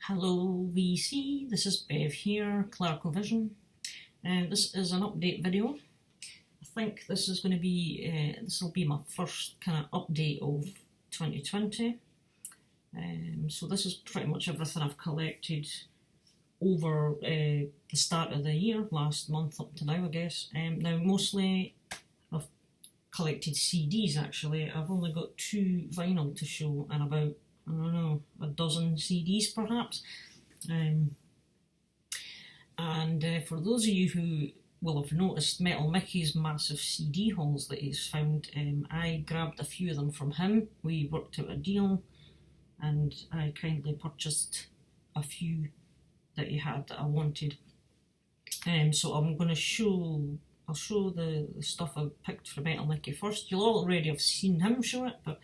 Hello VC, this is Bev here, Clarkovision. This is an update video. I think this is going to be, this will be my first kind of update of 2020. So this is pretty much everything I've collected over the start of the year, last month up to now I guess. Now mostly I've collected CDs actually. I've only got 2 vinyl to show and about, I don't know, a dozen CDs perhaps. For those of you who will have noticed Metal Mickey's massive CD hauls that he's found, I grabbed a few of them from him. We worked out a deal and I kindly purchased a few that he had that I wanted. So I'm going to I'll show the stuff I picked for Metal Mickey first. You'll already have seen him show it, but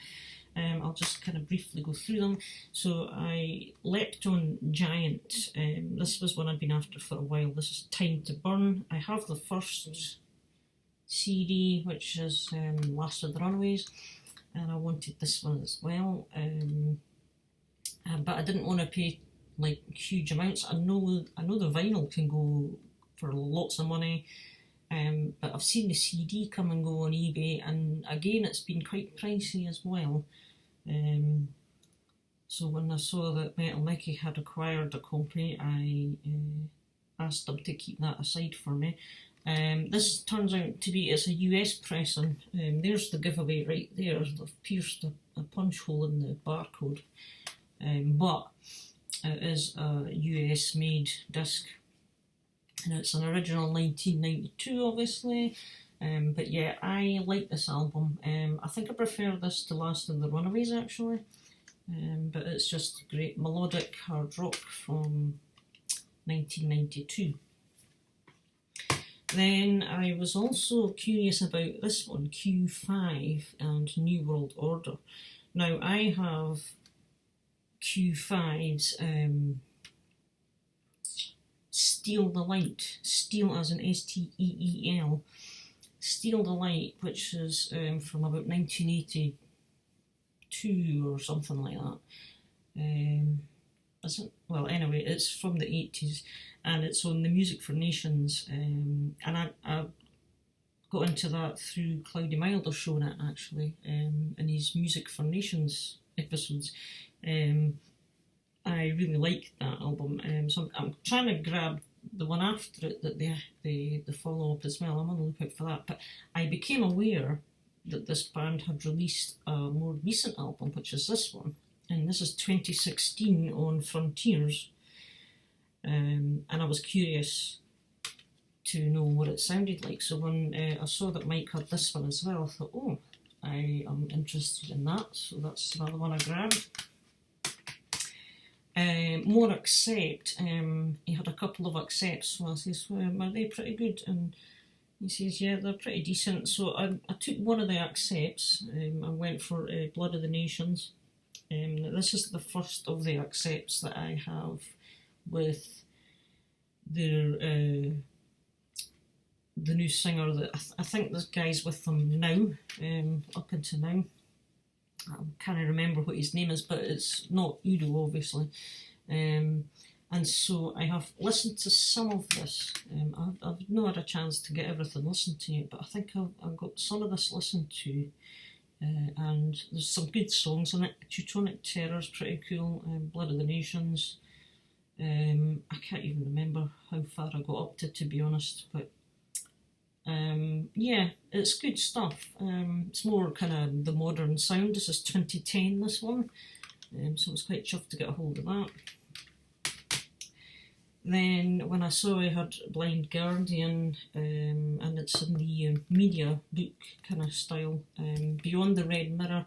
I'll just kind of briefly go through them. So I leapt on Giant. This was one I'd been after for a while. This is Time to Burn. I have the first CD, which is Last of the Runaways, and I wanted this one as well. But I didn't want to pay like huge amounts. I know the vinyl can go for lots of money. But I've seen the CD come and go on eBay, and again it's been quite pricey as well. So when I saw that Metal Mickey had acquired a copy, I asked them to keep that aside for me. This turns out to be, it's a US pressing. There's the giveaway right there. They've pierced a punch hole in the barcode. But it is a US made disc. And it's an original 1992 obviously, but yeah, I like this album. I think I prefer this to Last of the Runaways actually, but it's just great melodic hard rock from 1992. Then I was also curious about this one, Q5 and New World Order. Now I have Q5's Steal the Light, Steal as in S-T-E-E-L, Steal the Light, which is from about 1982 or something like that. Isn't, well anyway, it's from the 80s and it's on the Music for Nations, and I got into that through Cloudy Milder showing it actually, in his Music for Nations episodes. I really like that album, so I'm trying to grab the one after it, that the follow-up as well. I'm on the lookout for that, but I became aware that this band had released a more recent album, which is this one, and this is 2016 on Frontiers, and I was curious to know what it sounded like. So when I saw that Mike had this one as well, I thought, oh, I am interested in that, so that's another one I grabbed. More Accept, he had a couple of accepts, so I says, well, are they pretty good? And he says, yeah, they're pretty decent. So I took one of the accepts, and went for Blood of the Nations. This is the first of the accepts that I have with their the new singer that I think this guy's with them now, up until now. I can't remember what his name is, but it's not Udo obviously. And so I have listened to some of this. I've not had a chance to get everything listened to yet, but I think I've got some of this listened to, and there's some good songs in it. Teutonic Terror's pretty cool, Blood of the Nations. I can't even remember how far I got up to be honest, but yeah, it's good stuff. It's more kind of the modern sound. This is 2010, this one, so I was quite chuffed to get a hold of that. Then when I saw I had Blind Guardian, and it's in the media book kind of style, Beyond the Red Mirror,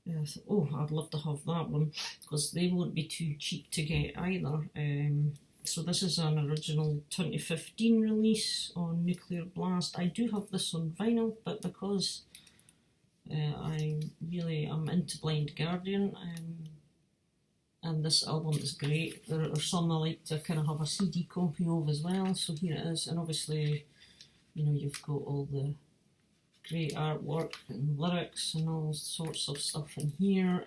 I thought, oh, I'd love to have that one, because they won't be too cheap to get either. So this is an original 2015 release on Nuclear Blast. I do have this on vinyl, but because I really am into Blind Guardian, and this album is great. There are some I like to kind of have a CD copy of as well, so here it is. And obviously, you know, you've got all the great artwork and lyrics and all sorts of stuff in here.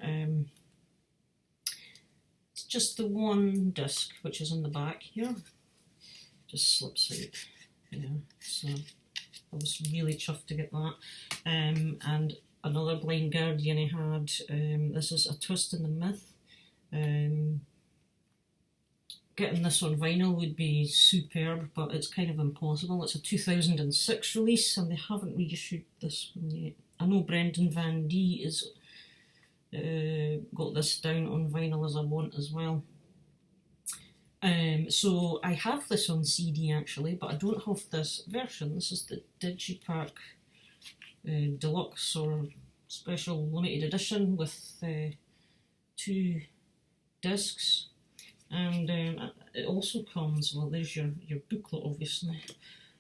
just the one disc, which is in the back here. Just slips out. Yeah, so I was really chuffed to get that. And another Blind Guardian I had. This is A Twist in the Myth. Getting this on vinyl would be superb, but it's kind of impossible. It's a 2006 release, and they haven't reissued this one yet. I know Brendan Van D is got this down on vinyl as I want as well. So I have this on CD actually, but I don't have this version. This is the Digipack Deluxe or Special Limited Edition with 2 discs. And it also comes, well, there's your booklet obviously,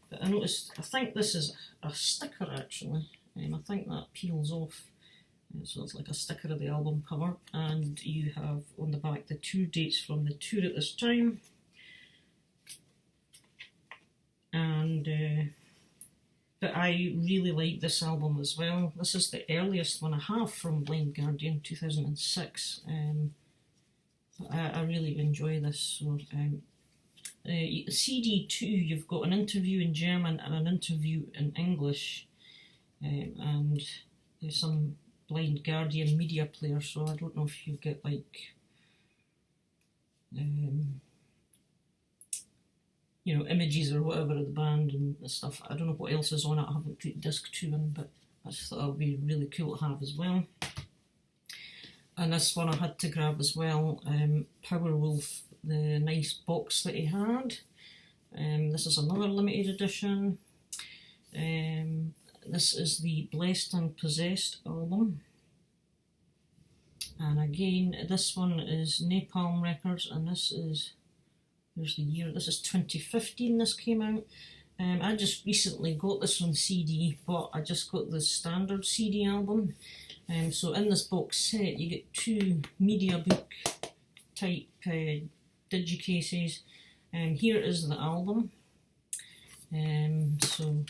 but I noticed, I think this is a sticker actually, I think that peels off, so it's like a sticker of the album cover, and you have on the back the tour dates from the tour at this time, and but I really like this album as well. This is the earliest one I have from Blind Guardian, 2006. I really enjoy this. So, CD2, you've got an interview in German and an interview in English, and there's some Blind Guardian media player, so I don't know if you get like, you know, images or whatever of the band and stuff. I don't know what else is on it, I haven't put disc 2 in, but I just thought that would be really cool to have as well. And this one I had to grab as well, Powerwolf, the nice box that he had. This is another limited edition. This is the Blessed and Possessed album. And again, this one is Napalm Records, and this is, there's the year, this is 2015 this came out. I just recently got this on CD, but I just got the standard CD album. So in this box set you get 2 media book type digicases, and here is the album. So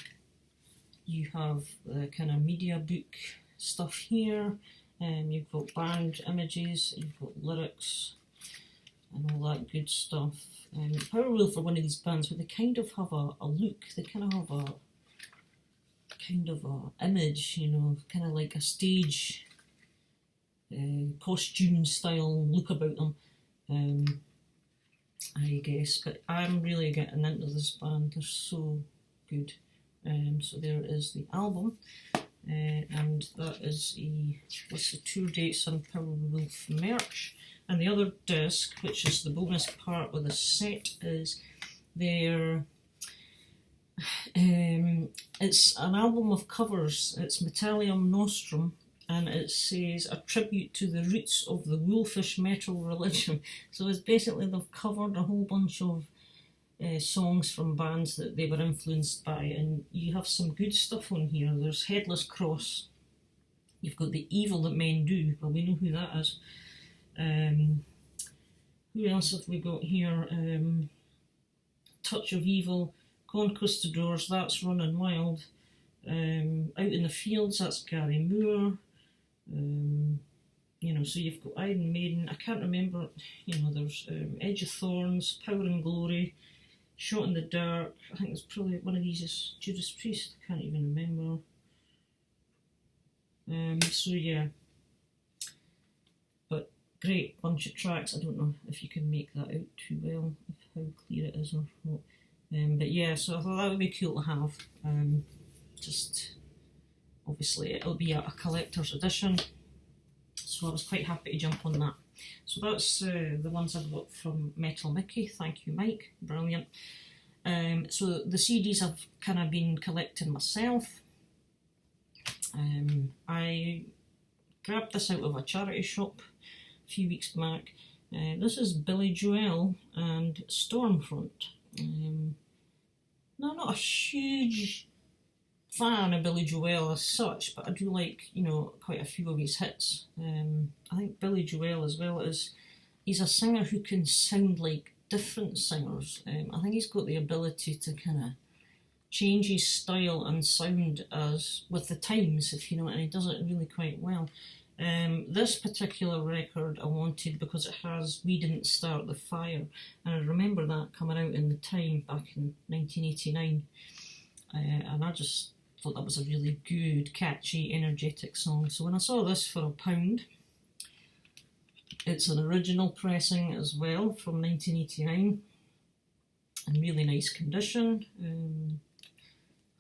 you have the kind of media book stuff here, you've got band images, you've got lyrics and all that good stuff. Powerwolf are one of these bands where they kind of have a look, they kind of have a image, you know, kind of like a stage costume style look about them, I guess. But I'm really getting into this band, they're so good. So there is the album, and that is what's the tour dates on Powerwolf merch. And the other disc, which is the bonus part with the set, is their it's an album of covers. It's Metallium Nostrum, and it says a tribute to the roots of the wolfish metal religion. So it's basically they've covered a whole bunch of songs from bands that they were influenced by, and you have some good stuff on here. There's Headless Cross, you've got The Evil That Men Do, well we know who that is. Who else have we got here? Touch of Evil, Conquistadors, that's Running Wild. Out in the Fields, that's Gary Moore. You know, so you've got Iron Maiden, I can't remember, you know, there's Edge of Thorns, Power and Glory, Shot in the Dark, I think there's probably one of these is Judas Priest, I can't even remember. So yeah, but great bunch of tracks. I don't know if you can make that out too well, how clear it is or what. But yeah, so I thought that would be cool to have. Just obviously it'll be a collector's edition, so I was quite happy to jump on that. So that's the ones I've got from Metal Mickey. Thank you, Mike, brilliant. So the CDs I've kind of been collecting myself. I grabbed this out of a charity shop a few weeks back. This is Billy Joel and Stormfront. Now, I'm not a huge fan of Billy Joel as such, but I do like, you know, quite a few of his hits. I think Billy Joel, as well as he's a singer who can sound like different singers. I think he's got the ability to kind of change his style and sound as with the times, if you know, and he does it really quite well. This particular record I wanted because it has We Didn't Start the Fire, and I remember that coming out in the time back in 1989, and I just thought that was a really good, catchy, energetic song. So when I saw this for £1, it's an original pressing as well from 1989, in really nice condition. I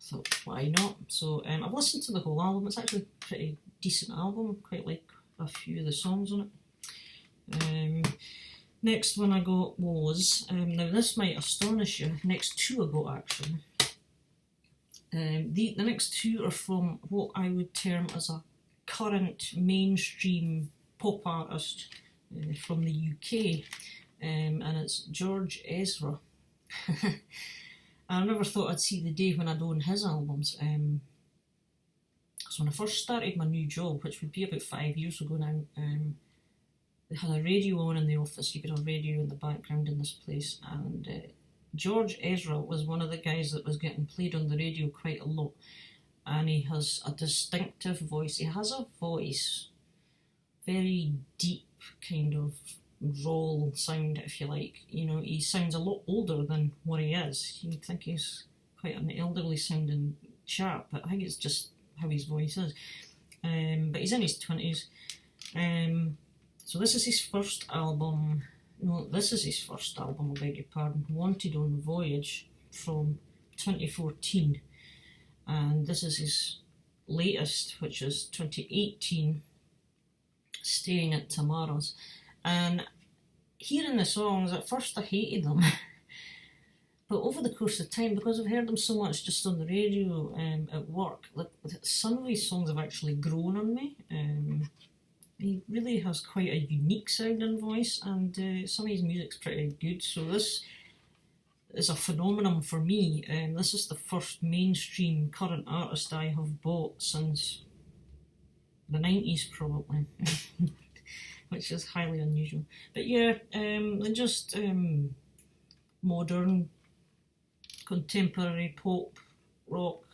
thought, why not? So I've listened to the whole album. It's actually a pretty decent album. Quite like a few of the songs on it. Next one I got was, now this might astonish you, next two I got actually. The next two are from what I would term as a current mainstream pop artist from the UK, and it's George Ezra. I never thought I'd see the day when I'd own his albums. So when I first started my new job, which would be about 5 years ago now, they had a radio on in the office. You could have radio in the background in this place, and George Ezra was one of the guys that was getting played on the radio quite a lot, and he has a distinctive voice. He has a voice, very deep, kind of raw sound, if you like. You know, he sounds a lot older than what he is. You'd think he's quite an elderly sounding chap, but I think it's just how his voice is. But he's in his 20s. So this is his first album. No, this is his first album, I beg your pardon. Wanted on Voyage from 2014. And this is his latest, which is 2018, Staying at Tamara's. And hearing the songs, at first I hated them. But over the course of time, because I've heard them so much just on the radio at work, like, some of these songs have actually grown on me. He really has quite a unique sounding voice, and some of his music's pretty good. So this is a phenomenon for me. This is the first mainstream current artist I have bought since the 90s probably, which is highly unusual. But yeah, they're just modern, contemporary pop, rock,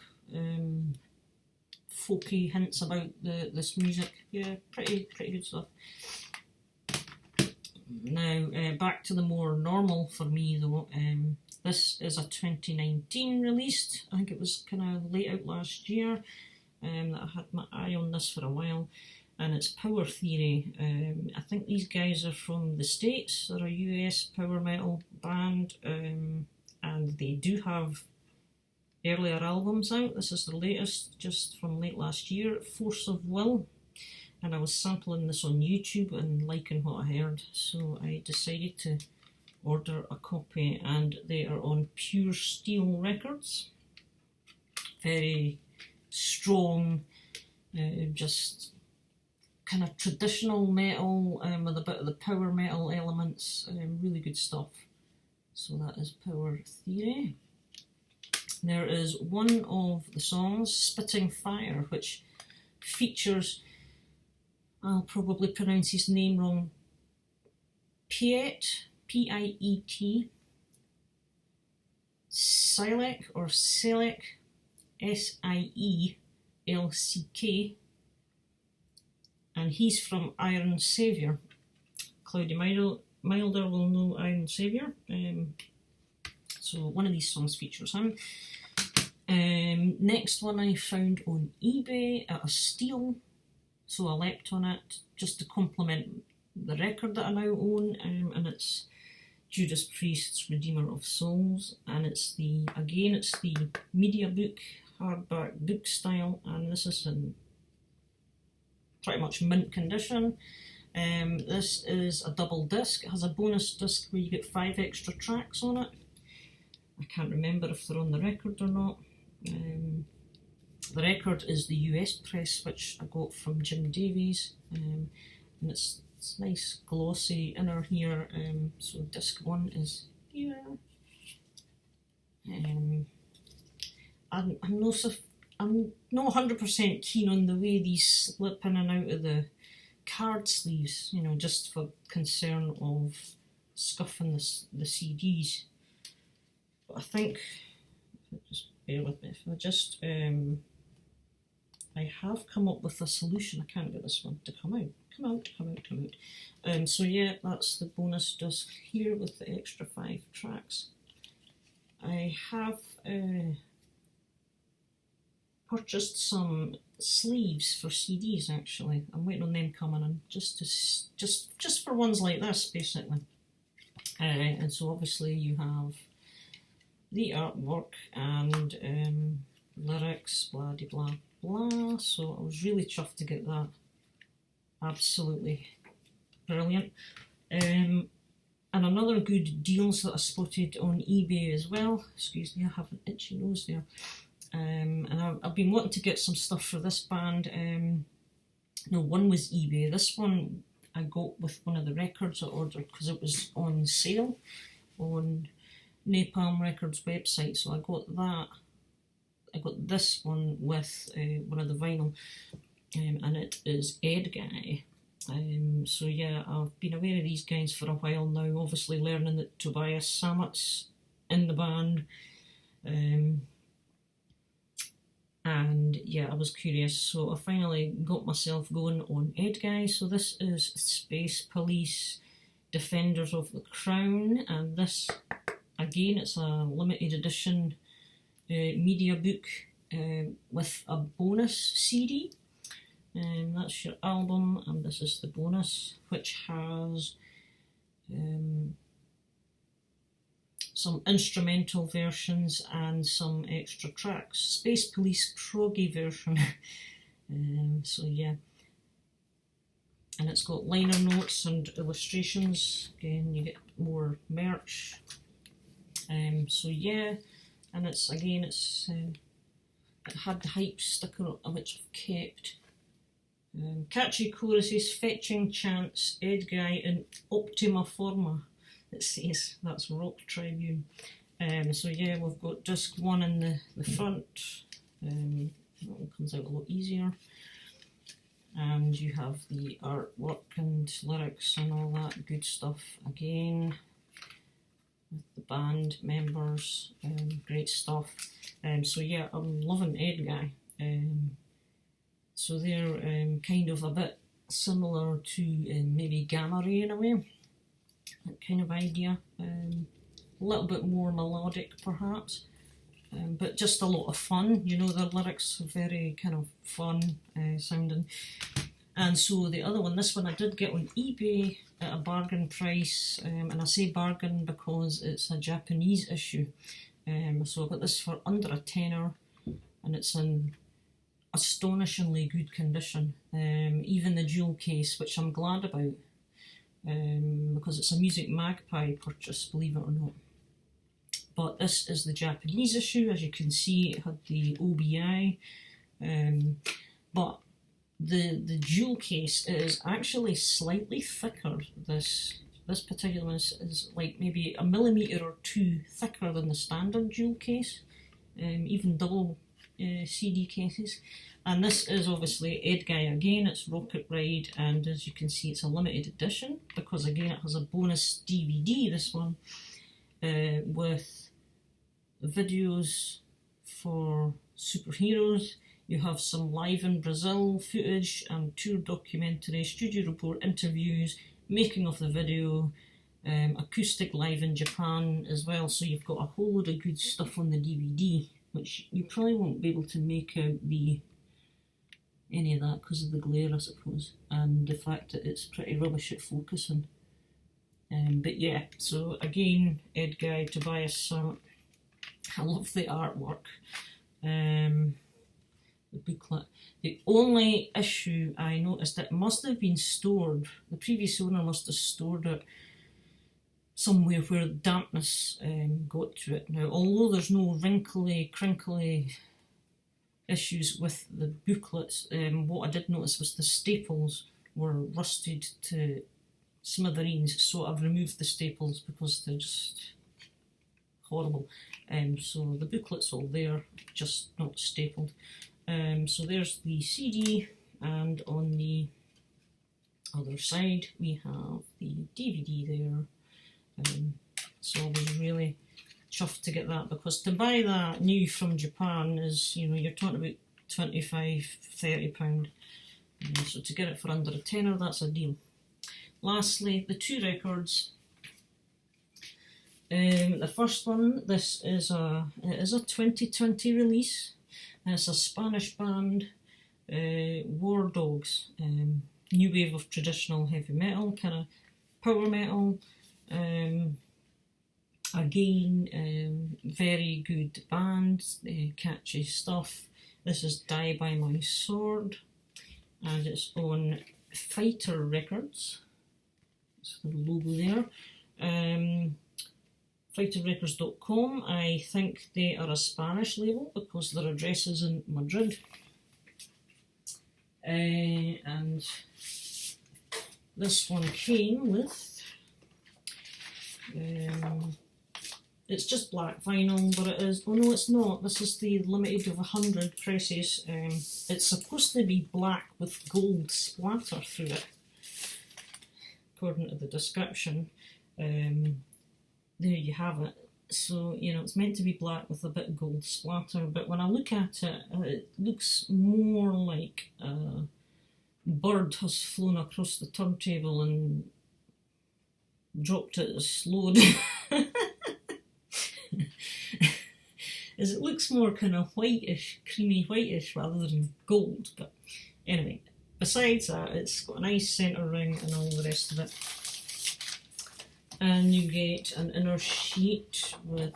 folky hints about this music. Yeah, pretty good stuff. Now, back to the more normal for me though. This is a 2019 release. I think it was kind of late out last year. That I had my eye on this for a while, and it's Power Theory. I think these guys are from the States. They're a US power metal band, and they do have earlier albums out. This is the latest, just from late last year, Force of Will. And I was sampling this on YouTube and liking what I heard, so I decided to order a copy, and they are on Pure Steel Records. Very strong, just kind of traditional metal with a bit of the power metal elements. Really good stuff. So that is Power Theory. There is one of the songs, Spitting Fire, which features, I'll probably pronounce his name wrong, Piet, P-I-E-T, Sielck or Sielck, S-I-E-L-C-K, and he's from Iron Saviour. Cloudy Milder will know Iron Saviour. So one of these songs features him. Next one I found on eBay at a steal, so I leapt on it just to complement the record that I now own, and it's Judas Priest's Redeemer of Souls, and it's the media book, hardback book style, and this is in pretty much mint condition. This is a double disc. It has a bonus disc where you get 5 extra tracks on it. I can't remember if they're on the record or not. The record is the US press, which I got from Jim Davies, and it's nice glossy inner here. So disc 1 is here. I'm not 100% keen on the way these slip in and out of the card sleeves, you know, just for concern of scuffing the CDs. But I think, just bear with me, if I just I have come up with a solution. I can't get this one to come out. Come out. So yeah, that's the bonus disc here with the extra 5 tracks. I have purchased some sleeves for CDs actually. I'm waiting on them coming in just for ones like this basically. And so obviously you have the artwork and lyrics, blah de blah blah. So I was really chuffed to get that. Absolutely brilliant. And another good deals that I spotted on eBay as well. Excuse me, I have an itchy nose there. And I've been wanting to get some stuff for this band. No, one was eBay. This one I got with one of the records I ordered because it was on sale on Napalm Records website. So I got that. I got this one with one of the vinyl, and it is Edguy. So yeah, I've been aware of these guys for a while now, obviously learning that Tobias Sammet's in the band. And yeah, I was curious, so I finally got myself going on Edguy. So this is Space Police Defenders of the Crown, and this, again, it's a limited edition media book with a bonus CD. And that's your album, and this is the bonus, which has some instrumental versions and some extra tracks. Space Police proggy version. So yeah. And it's got liner notes and illustrations. Again, you get more merch. So yeah, and it's again, it had the hype sticker which I've kept. Catchy choruses, fetching chants, Edguy in optima forma, it says. That's Rock Tribune. So yeah, we've got disc 1 in the front. That one comes out a lot easier. And you have the artwork and lyrics and all that good stuff again. With the band members, great stuff. So yeah, I'm loving Edguy. So they're kind of a bit similar to maybe Gamma Ray in a way, that kind of idea. A little bit more melodic perhaps, but just a lot of fun. You know, their lyrics are very kind of fun sounding. And so the other one, this one I did get on eBay at a bargain price, and I say bargain because it's a Japanese issue. So I got this for under a tenner, and it's in astonishingly good condition. Even the jewel case, which I'm glad about, because it's a Music Magpie purchase, believe it or not. But this is the Japanese issue. As you can see, it had the OBI, but the jewel case is actually slightly thicker. This particular one is like maybe a millimetre or 2 thicker than the standard jewel case, even double CD cases. And this is obviously Edguy again. It's Rocket Ride, and as you can see, it's a limited edition because again it has a bonus DVD, this one, with videos for superheroes. You have some live in Brazil footage and tour documentary, studio report, interviews, making of the video, acoustic live in Japan as well. So you've got a whole load of good stuff on the DVD, which you probably won't be able to make out any of that because of the glare, I suppose, and the fact that it's pretty rubbish at focusing. But yeah, so again, Edguy, Tobias Sammet. I love the artwork. The booklet. The only issue I noticed, it must have been stored, the previous owner must have stored it somewhere where dampness got to it. Now, although there's no wrinkly, crinkly issues with the booklets, what I did notice was the staples were rusted to smithereens, so I've removed the staples because they're just horrible. So the booklet's all there, just not stapled. So there's the CD, and on the other side we have the DVD there. So I was really chuffed to get that, because to buy that new from Japan is, you know, you're talking about £25–30. So to get it for under a tenner, that's a deal. Lastly, the two records. The first one, this is a 2020 release, and it's a Spanish band, War Dogs, new wave of traditional heavy metal, kind of power metal. Again, very good band, catchy stuff. This is Die by My Sword, and it's on Fighter Records. That's the logo there. Fighterrecords.com. I think they are a Spanish label because their address is in Madrid. And this one came with, it's just black vinyl, but it is, oh no it's not, this is the limited of 100 presses. It's supposed to be black with gold splatter through it, according to the description. There you have it. So, you know, it's meant to be black with a bit of gold splatter, but when I look at it, it looks more like a bird has flown across the turntable and dropped it as load. As it looks more kind of whitish, creamy whitish rather than gold. But anyway, besides that, it's got a nice centre ring and all the rest of it. And you get an inner sheet with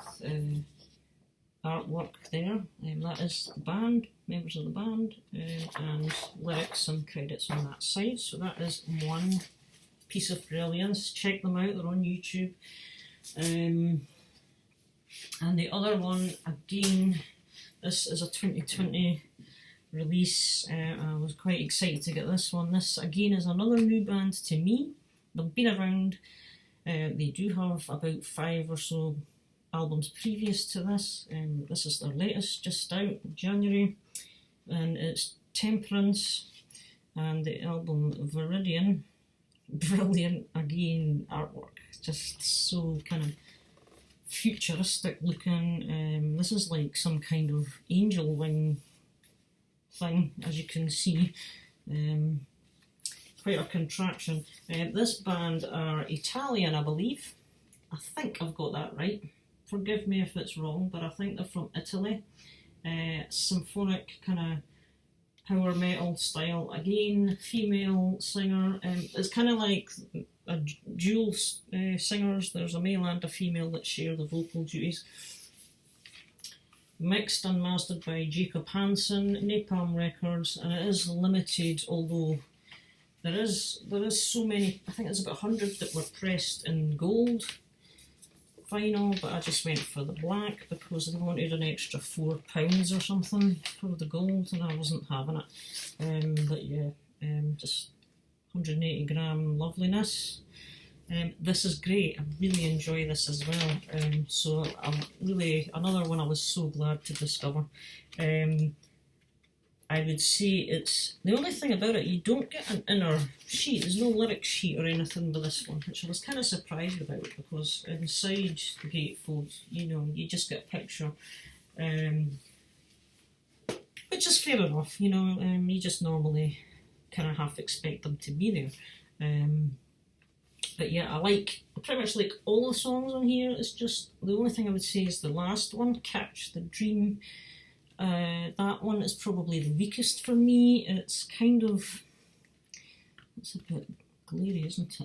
artwork there. That is the band, members of the band, and lyrics and credits on that side. So that is one piece of brilliance. Check them out, they're on YouTube. And the other one, again, this is a 2020 release. I was quite excited to get this one. This, again, is another new band to me. They've been around. They do have about 5 or so albums previous to this. This is their latest, just out in January, and it's Temperance, and the album Viridian. Brilliant, again, artwork, just so kind of futuristic looking. This is like some kind of angel wing thing, as you can see. Quite a contraction. This band are Italian, I believe. I think I've got that right. Forgive me if it's wrong, but I think they're from Italy. Symphonic kind of power metal style. Again, female singer. It's kind of like a dual singers. There's a male and a female that share the vocal duties. Mixed and mastered by Jacob Hansen, Napalm Records, and it is limited, although there is so many. I think there's about 100 that were pressed in gold vinyl, but I just went for the black because they wanted an extra £4 or something for the gold, and I wasn't having it. But yeah, just 180 gram loveliness. This is great. I really enjoy this as well. So I'm really, another one I was so glad to discover. I would say it's, the only thing about it, you don't get an inner sheet. There's no lyric sheet or anything with this one, which I was kind of surprised about, because inside the gatefold, you know, you just get a picture, which is fair enough, you know. You just normally kind of half expect them to be there. But yeah, I pretty much like all the songs on here. It's just, the only thing I would say is the last one, Catch the Dream. That one is probably the weakest for me. It's kind of, it's a bit glary, isn't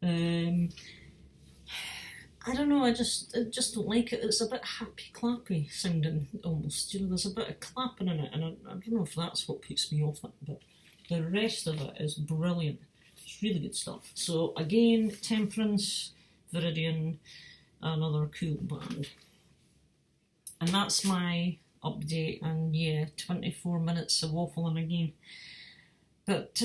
it? I don't know, I just don't like it. It's a bit happy clappy sounding almost. You know, there's a bit of clapping in it, and I don't know if that's what puts me off it, but the rest of it is brilliant. It's really good stuff. So again, Temperance, Viridian, another cool band. And that's my update, and yeah, 24 minutes of waffling again. But,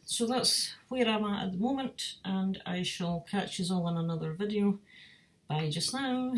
so that's where I'm at the moment, and I shall catch you all in another video. Bye just now.